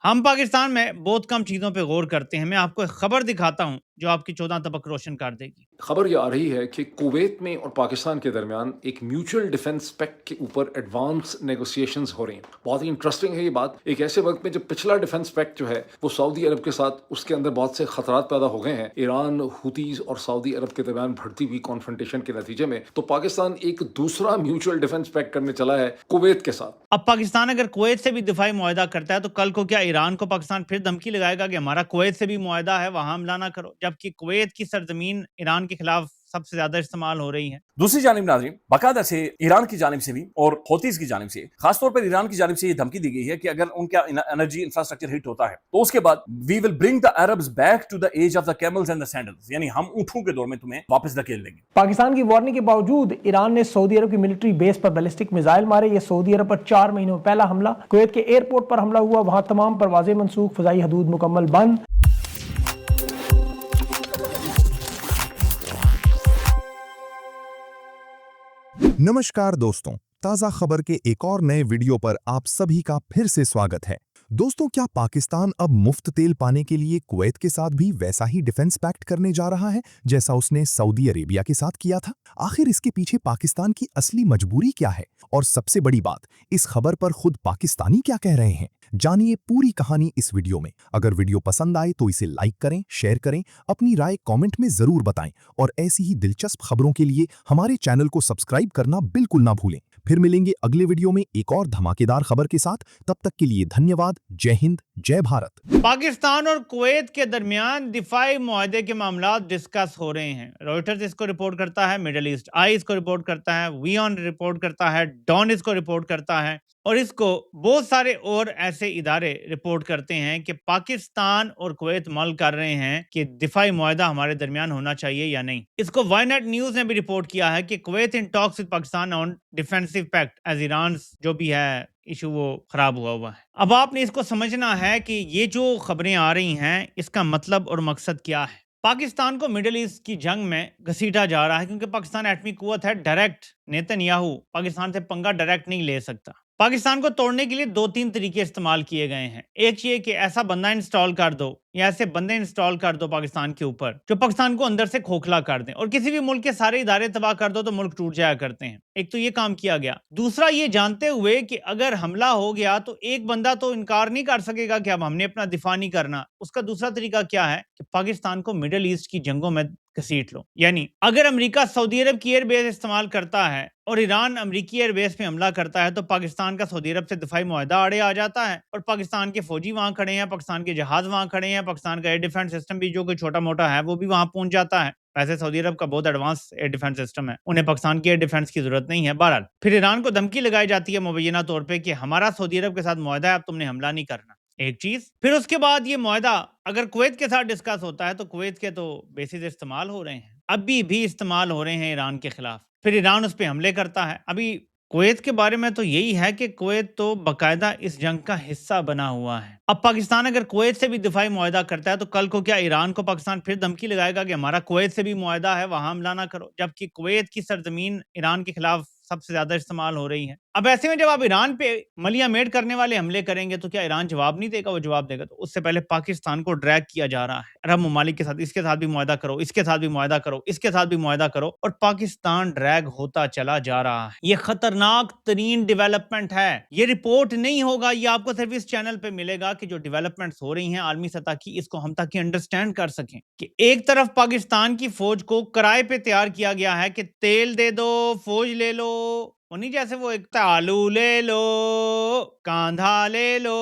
ہم پاکستان میں بہت کم چیزوں پہ غور کرتے ہیں. میں آپ کو ایک خبر دکھاتا ہوں جو آپ کی 14 طبق روشن کر دے گی. خبر یہ آ رہی ہے کہ کویت میں اور پاکستان کے درمیان ایک میوچل ڈیفنس پیکٹ کے اوپر ایڈوانس نیگوسیشنز ہو رہی ہیں. بہت ہی انٹرسٹنگ ہے یہ بات، ایک ایسے وقت میں جب پچھلا ڈیفنس پیکٹ جو ہے وہ سعودی عرب کے ساتھ اس کے اندر بہت سے خطرات پیدا ہو گئے ہیں ایران، ہوتیز اور سعودی عرب کے درمیان بڑھتی ہوئی کانفرنٹیشن کے نتیجے میں. تو پاکستان ایک دوسرا میوچل ڈیفنس پیکٹ کرنے چلا ہے کویت کے ساتھ. اب پاکستان اگر کویت سے بھی دفاعی معاہدہ کرتا ہے تو کل کو کیا ایران کو پاکستان پھر دھمکی لگائے گا کہ ہمارا کویت سے بھی معاہدہ ہے، وہاں حملہ نہ کرو، جبکہ کویت کی سرزمین ایران کے خلاف سب سے زیادہ استعمال ہو رہی ہے. دوسری جانب ناظرین، باقاعدہ سے ایران کی جانب سے بھی اور ہوتیز کی جانب سے، خاص طور پر ایران کی جانب سے یہ دھمکی دی گئی ہے کہ اگر ان کا انرجی انفراسٹرکچر ہٹ ہوتا ہے تو اس کے بعد وی ول برنگ the Arabs back to the age of the camels and the sandals، یعنی ہم اونٹوں کے دور میں تمہیں واپس دھکیل دیں گے. پاکستان کی وارننگ کے باوجود ایران نے سعودی عرب کی ملٹری بیس پر بیلسٹک میزائل مارے. یہ سعودی عرب پر 4 مہینوں میں پہلا حملہ. کویت کے ایئرپورٹ پر حملہ ہوا، وہاں تمام پروازیں منسوخ، فضائی حدود مکمل بند. نمشکار دوستوں، تازہ خبر کے ایک اور نئے ویڈیو پر آپ سبھی کا پھر سے سواگت ہے. دوستوں، کیا پاکستان اب مفت تیل پانے کے لیے کویت کے ساتھ بھی ویسا ہی ڈیفنس پیکٹ کرنے جا رہا ہے جیسا اس نے سعودی عربیہ کے ساتھ کیا تھا؟ آخر اس کے پیچھے پاکستان کی اصلی مجبوری کیا ہے؟ اور سب سے بڑی بات، اس خبر پر خود پاکستانی کیا کہہ رہے ہیں؟ جانیے پوری کہانی اس ویڈیو میں. اگر ویڈیو پسند آئے تو اسے لائک کریں، شیئر کریں، اپنی رائے کامنٹ میں ضرور بتائیں اور ایسی ہی دلچسپ خبروں کے لیے ہمارے چینل کو سبسکرائب کرنا بالکل نہ بھولیں. پھر ملیں گے اگلے ویڈیو میں ایک اور دھماکے دار خبر کے ساتھ. تب تک کے لیے دھنیہ واد. جے ہند، جے بھارت. پاکستان اور کویت کے درمیان دفاعی معاہدے کے معاملات ڈسکس ہو رہے ہیں. روئٹرز اس کو رپورٹ کرتا ہے، مڈل ایسٹ آئی اس کو رپورٹ کرتا ہے، وی آن رپورٹ کرتا ہے، ڈان اس کو رپورٹ کرتا ہے، اور اس کو بہت سارے اور ایسے ادارے رپورٹ کرتے ہیں کہ پاکستان اور کویت مل کر رہے ہیں کہ دفاعی معاہدہ ہمارے درمیان ہونا چاہیے یا نہیں. اس کو وائی نیٹ نیوز نے بھی رپورٹ کیا ہے کہ Kuwait in talks with Pakistan on defensive packet as Iran جو بھی ہے ایشو وہ خراب ہوا ہے. اب آپ نے اس کو سمجھنا ہے کہ یہ جو خبریں آ رہی ہیں اس کا مطلب اور مقصد کیا ہے. پاکستان کو مڈل ایسٹ کی جنگ میں گھسیٹا جا رہا ہے کیونکہ پاکستان ایٹمی قوت ہے. ڈائریکٹ نیتن یاہو پاکستان سے پنگا ڈائریکٹ نہیں لے سکتا. پاکستان کو توڑنے کے لیے 2-3 طریقے استعمال کیے گئے ہیں. ایک یہ کہ ایسا بندہ انسٹال کر دو یا ایسے بندے انسٹال کر دو پاکستان کے اوپر جو پاکستان کو اندر سے کھوکھلا کر دیں، اور کسی بھی ملک کے سارے ادارے تباہ کر دو تو ملک ٹوٹ جایا کرتے ہیں. ایک تو یہ کام کیا گیا. دوسرا یہ جانتے ہوئے کہ اگر حملہ ہو گیا تو ایک بندہ تو انکار نہیں کر سکے گا کہ اب ہم نے اپنا دفاع نہیں کرنا. اس کا دوسرا طریقہ کیا ہے کہ پاکستان کو مڈل ایسٹ کی جنگوں میں گھسیٹ لو. یعنی اگر امریکہ سعودی عرب کی ایئر بیس استعمال کرتا ہے اور ایران امریکی ایئر بیس پہ حملہ کرتا ہے تو پاکستان کا سعودی عرب سے دفاعی معاہدہ آڑے آ جاتا ہے اور پاکستان کے فوجی وہاں کھڑے ہیں، پاکستان کے جہاز وہاں کھڑے ہیں، پاکستان کا ایئر ڈیفنس سسٹم بھی جو کوئی چھوٹا موٹا ہے وہ بھی وہاں پہنچ جاتا ہے. ویسے سعودی عرب کا بہت ایڈوانس ایئر ڈیفنس سسٹم ہے، انہیں پاکستان کی ایئر ڈیفنس کی ضرورت نہیں ہے. بہرحال پھر ایران کو دھمکی لگائی جاتی ہے مبینہ طور پہ کہ ہمارا سعودی عرب کے ساتھ معاہدہ ہے، اب تم نے حملہ نہیں کرنا. ایک چیز. پھر اس کے بعد یہ معاہدہ اگر کویت کے ساتھ ڈسکس ہوتا ہے تو کویت کے تو بیسز استعمال ہو رہے ہیں، ابھی بھی استعمال ہو رہے ہیں ایران کے خلاف. پھر ایران اس پہ حملے کرتا ہے. ابھی کویت کے بارے میں تو یہی ہے کہ کویت تو باقاعدہ اس جنگ کا حصہ بنا ہوا ہے. اب پاکستان اگر کویت سے بھی دفاعی معاہدہ کرتا ہے تو کل کو کیا ایران کو پاکستان پھر دھمکی لگائے گا کہ ہمارا کویت سے بھی معاہدہ ہے، وہاں حملہ نہ کرو، جبکہ کویت کی سرزمین ایران کے خلاف سب سے زیادہ استعمال ہو رہی ہے. اب ایسے میں جب آپ ایران پہ ملیاں میٹ کرنے والے حملے کریں گے تو کیا ایران جواب نہیں دے گا؟ وہ جواب دے گا. تو اس سے پہلے پاکستان کو ڈریگ کیا جا رہا ہے عرب ممالک کے ساتھ، اس کے ساتھ بھی معاہدہ کرو، اس کے ساتھ بھی معاہدہ کرو، اس کے ساتھ بھی معاہدہ کرو، اور پاکستان ڈریگ ہوتا چلا جا رہا ہے. یہ خطرناک ترین ڈیولپمنٹ ہے. یہ رپورٹ نہیں ہوگا، یہ آپ کو صرف اس چینل پہ ملے گا کہ جو ڈیولپمنٹس ہو رہی ہیں عالمی سطح کی، اس کو ہم تاکہ انڈرسٹینڈ کر سکیں کہ ایک طرف پاکستان کی فوج کو کرائے پہ تیار کیا گیا ہے کہ تیل دے دو، فوج لے لو، انہیں جیسے وہ ایک آلو لے لو، کاندھا لے لو.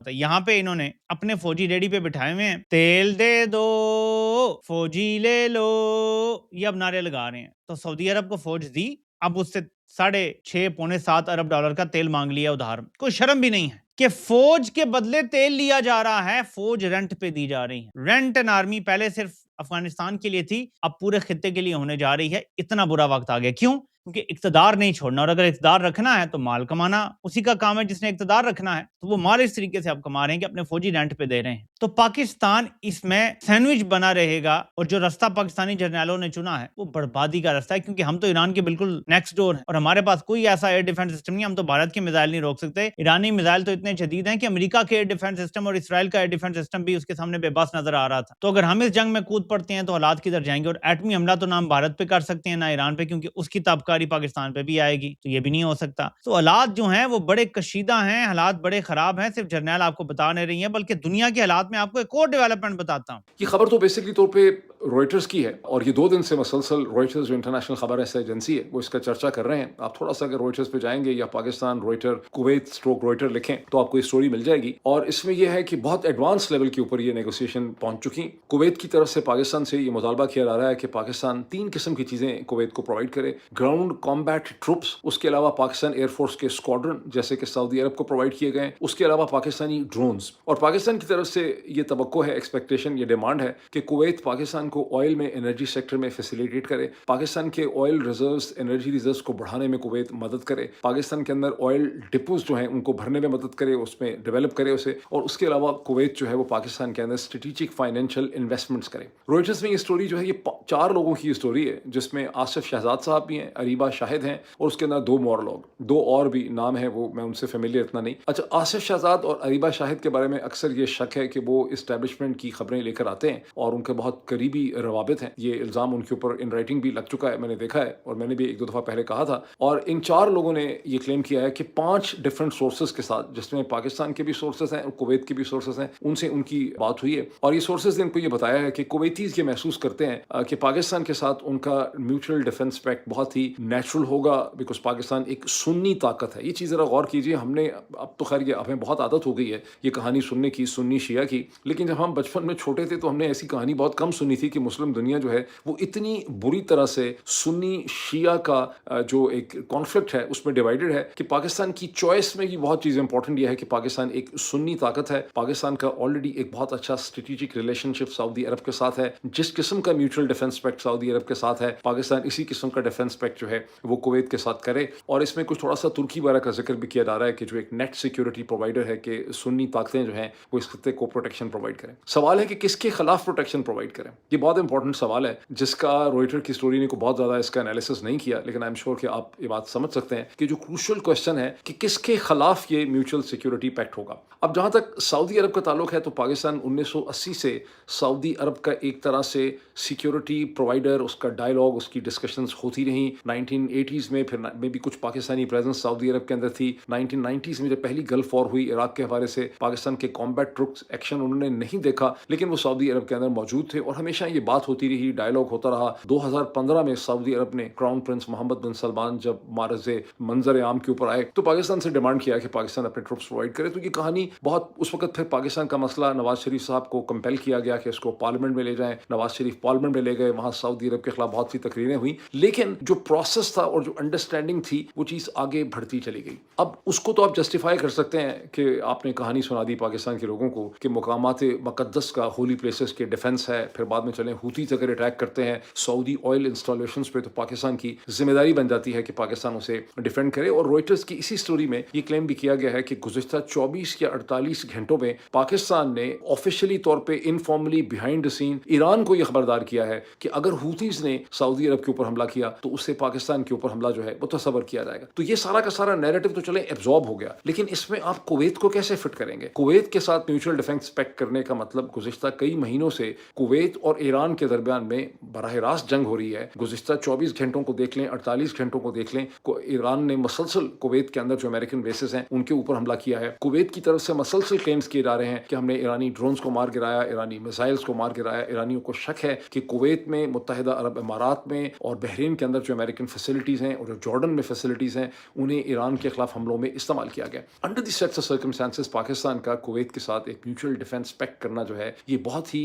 تو یہاں پہ انہوں نے اپنے فوجی ریڈی پہ بٹھائے ہوئے ہیں، تیل دے دو، فوجی لے لو، یہ اب نعرے لگا رہے ہیں. تو سعودی عرب کو فوج دی، اب اس سے 6.5-7 ارب ڈالر کا تیل مانگ لیا ادھار. کوئی شرم بھی نہیں ہے کہ فوج کے بدلے تیل لیا جا رہا ہے. فوج رینٹ پہ دی جا رہی ہے. رینٹ این آرمی پہلے صرف افغانستان کے لیے تھی، اب پورے خطے کے لیے ہونے جا رہی ہے. اتنا برا وقت آ گیا. کیوں؟ کیونکہ اقتدار نہیں چھوڑنا، اور اگر اقتدار رکھنا ہے تو مال کمانا اسی کا کام ہے. جس نے اقتدار رکھنا ہے تو وہ مال اس طریقے سے اب کما رہے ہیں کہ اپنے فوجی رینٹ پہ دے رہے ہیں. تو پاکستان اس میں سینڈوچ بنا رہے گا، اور جو راستہ پاکستانی جرنیلوں نے چنا ہے وہ بربادی کا راستہ ہے، کیونکہ ہم تو ایران کے بالکل نیکسٹ ڈور ہیں اور ہمارے پاس کوئی ایسا ایئر ڈیفنس سسٹم نہیں، ہم تو بھارت کے میزائل نہیں روک سکتے۔ ایرانی میزائل تو اتنے شدید ہیں کہ امریکہ کے ایئر ڈیفنس سسٹم اور اسرائیل کا ایئر ڈیفنس سسٹم بھی اس کے سامنے بے بس نظر آ رہا تھا۔ تو اگر ہم اس جنگ میں کود پڑتے ہیں تو حالات کدھر جائیں گے، اور ایٹمی حملہ تو نہ ہم بھارت پہ کر سکتے ہیں نہ ایران پہ، کیونکہ اس کی تابکاری پاکستان پہ بھی آئے گی، تو یہ بھی نہیں ہو سکتا۔ تو حالات جو ہیں وہ بڑے کشیدہ ہیں، حالات بڑے خراب ہیں، صرف جرنیل آپ کو بتا نہیں رہی ہیں بلکہ دنیا کے حالات میں آپ کو ایک اور ڈیولپمنٹ بتاتا ہوں۔ یہ خبر تو بیسکلی طور پہ روئٹرز کی ہے، اور یہ 2 دن سے مسلسل روئٹرز جو انٹرنیشنل خبر ایجنسی ہے وہ اس کا چرچا کر رہے ہیں۔ آپ تھوڑا سا اگر روئٹرز پہ جائیں گے یا پاکستان روئٹر کویت / روئٹر لکھیں تو آپ کو یہ سٹوری مل جائے گی، اور اس میں یہ ہے کہ بہت ایڈوانس لیول کے اوپر یہ نیگوسیشن پہنچ چکی۔ کویت کی طرف سے پاکستان سے یہ مطالبہ کیا جا رہا ہے کہ پاکستان 3 قسم کی چیزیں کویت کو پرووائڈ کرے: گراؤنڈ کامبیٹ ٹروپس، اس کے علاوہ پاکستان ایئر فورس کے اسکواڈرن جیسے کہ سعودی عرب کو پرووائڈ کیے گئے، اس کے علاوہ پاکستانی ڈرونز، اور پاکستان کی طرف سے یہ توقع ہے، ایکسپیکٹیشن، یہ ڈیمانڈ ہے کہ کویت پاکستان کو آئل میں، انرجی سیکٹر میں فیسیلیٹیٹ کرے، پاکستان کے آئل ریزروز، انرجی ریزروز کو بڑھانے میں کویت مدد کرے، پاکستان کے اندر آئل ڈپوز جو ہیں ان کو بھرنے میں مدد کرے، اس میں ڈیولپ کرے اسے، اور اس کے علاوہ کویت جو ہے وہ پاکستان کے اندر اسٹریٹجک فائنینشیل انویسٹمنٹس کرے۔ روئٹرز میں یہ سٹوری جو ہے یہ 4 لوگوں کی سٹوری ہے، جس میں آصف شہزاد صاحب بھی ہیں، اریبہ شاہد ہیں، اور اس کے اندر 2 اور لوگ، 2 اور بھی نام ہیں، وہ میں ان سے فیملیئر اتنا نہیں۔ اچھا، آصف شہزاد اور اریبہ شاہد کے بارے میں اکثر یہ شک ہے کہ وہ اسٹیبلشمنٹ کی خبریں لے کر آتے ہیں اور ان کے بہت قریبی روابط ہیں، یہ الزام ان کے اوپر ان رائٹنگ بھی لگ چکا ہے، میں نے دیکھا ہے، اور میں نے بھی 1-2 دفعہ پہلے کہا تھا۔ اور ان 4 لوگوں نے یہ کلیم کیا ہے کہ 5 ڈفرینٹ سورسز کے ساتھ، جس میں پاکستان کے بھی سورسز ہیں اور کویت کے بھی سورسز ہیں، ان سے ان کی بات ہوئی ہے، اور یہ سورسز نے ان کو یہ بتایا ہے کہ کویتیز یہ محسوس کرتے ہیں کہ پاکستان کے ساتھ ان کا میوچل ڈیفنس پیکٹ بہت ہی نیچرل ہوگا، بیکاز پاکستان ایک سنی طاقت ہے۔ یہ چیز ذرا غور کیجئے، ہم نے اب تو خیر یہ ہمیں بہت عادت ہو گئی ہے یہ کہانی سننے کی، سنی شیعہ کی، لیکن جب ہم بچپن میں چھوٹے تھے تو ہم نے ایسی کہانی بہت کم سنی تھی کہ مسلم دنیا جو ہے وہ اتنی بری طرح سے سنی شیعہ کا جو ایک کانفلکٹ ہے اس میں ڈیوائیڈڈ ہے کہ پاکستان کی چوائس میں یہ بہت چیز امپورٹنٹ یہ ہے کہ پاکستان ایک سنی طاقت ہے، پاکستان کا آلریڈی ایک بہت اچھا اسٹریٹجک ریلیشن شپ سعودی عرب کے ساتھ ہے، جس قسم کا میوچل ڈیفنس پیکٹ سعودی عرب کے ساتھ ہے پاکستان اسی قسم کا ڈیفنس پیکٹ جو ہے وہ کویت کے ساتھ کرے، اور اس میں کچھ تھوڑا سا ترکی وغیرہ کا ذکر بھی کیا جا رہا ہے کہ جو ایک نیٹ سیکیورٹی پرووائڈر ہے کہ سنی طاقتیں جو ہیں وہ اس خطے کو پروٹیکشن پرووائڈ کریں۔ سوال ہے کہ کس کے خلاف پروٹیکشن پرووائڈ کریں، یہ بہت امپورٹنٹ سوال ہے جس کا روئٹر کی سٹوری نے کو بہت زیادہ اس کا انالیسس نہیں کیا، لیکن آئی ایم شیور کہ آپ یہ بات سمجھ سکتے ہیں کہ جو کروشل کوسچن ہے کہ کس کے خلاف یہ میوچل سیکیورٹی پیکٹ ہوگا۔ اب جہاں تک سعودی عرب کا تعلق ہے تو پاکستان 1980 سے سعودی عرب کا ایک طرح سے سیکیورٹی پرووائڈر، اس کا ڈائلاگ، اس کی ڈسکشنز ہوتی رہیں۔ 1980s میں پھر میں بھی کچھ پاکستانی پریزنس سعودی عرب کے اندر تھی۔ 1990s میں جب پہلی گلف وار ہوئی عراق کے حوالے سے، پاکستان کے کامبیٹ ٹروپس ایکشن انہوں نے نہیں دیکھا، لیکن وہ سعودی عرب کے اندر موجود تھے اور ہمیشہ یہ بات ہوتی رہی، ڈائلاگ ہوتا رہا۔ 2015 میں سعودی عرب نے کراؤن پرنس محمد بن سلمان جب معرض منظر عام کے اوپر آئے تو پاکستان سے ڈیمانڈ کیا کہ پاکستان اپنے ٹروپس پرووائڈ کرے۔ تو یہ کہانی بہت اس وقت پھر پاکستان کا مسئلہ، نواز شریف صاحب کو کمپیل کیا گیا کہ اس کو پارلیمنٹ میں لے جائیں، نواز شریف پارلیمنٹ میں لے گئے، وہاں سعودی عرب کے خلاف بہت سی تقریریں ہوئیں، لیکن جو پروسیس تھا اور جو انڈرسٹینڈنگ تھی وہ چیز آگے بڑھتی چلی گئی۔ اب اس کو تو آپ جسٹیفائی کر سکتے ہیں کہ آپ نے کہانی سنا دی پاکستان کے لوگوں کو کہ مقامات مقدس کا، ہولی پلیسز کے ڈیفنس ہے، پھر بعد میں چلیں ہوتیز اگر اٹیک کرتے ہیں سعودی آئل انسٹالیشنز پہ تو پاکستان کی ذمہ داری بن جاتی ہے کہ پاکستان اسے ڈیفینڈ کرے۔ اور روئٹرز کی اسی سٹوری میں یہ کلیم بھی کیا گیا ہے کہ گزشتہ 24 یا 48 گھنٹوں میں پاکستان نے آفیشیلی طور پہ انفارملی بیہائنڈ دا سین ایران کو یہ خبردار کیا ہے کہ اگر ہوتیز نے سعودی عرب کے اوپر حملہ کیا تو اس سے پاکستان کے اوپر حملہ جو ہے وہ تصور کیا جائے گا۔ تو یہ سارا کا سارا نیریٹو تو چلے ایبزارب ہو گیا، لیکن اس میں آپ کویت کو کیسے فٹ کریں گے؟ کویت کے ساتھ میوچل ڈیفنس پیکٹ کرنے کا مطلب گزشتہ کئی مہینوں سے کویت اور ایران کے درمیان میں براہ راست جنگ ہو رہی ہے۔ گزشتہ 24 گھنٹوں کو دیکھ لیں، 48 گھنٹوں کو دیکھ لیں، ایران نے مسلسل کویت کے اندر جو امریکن بیسز ہیں ان کے اوپر حملہ کیا ہے۔ کویت کی طرف سے مسلسل کلیمز کیے جا رہے ہیں کہ ہم نے ایرانی ڈرونز کو مار گرایا، ایرانی میزائلز کو مار گرایا۔ ایرانیوں کو شک ہے کہ کویت میں، متحدہ عرب امارات میں اور بحرین کے اندر جو امریکن فیسلٹیز ہیں اور جو جارڈن میں فیسلٹیز ہیں انہیں ایران کے خلاف حملوں میں استعمال کیا گیا۔ Under the sets of circumstances Pakistan کا کویت کے ساتھ ایک میوچل ڈیفنس پیکٹ کرنا جو ہے یہ بہت ہی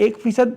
1%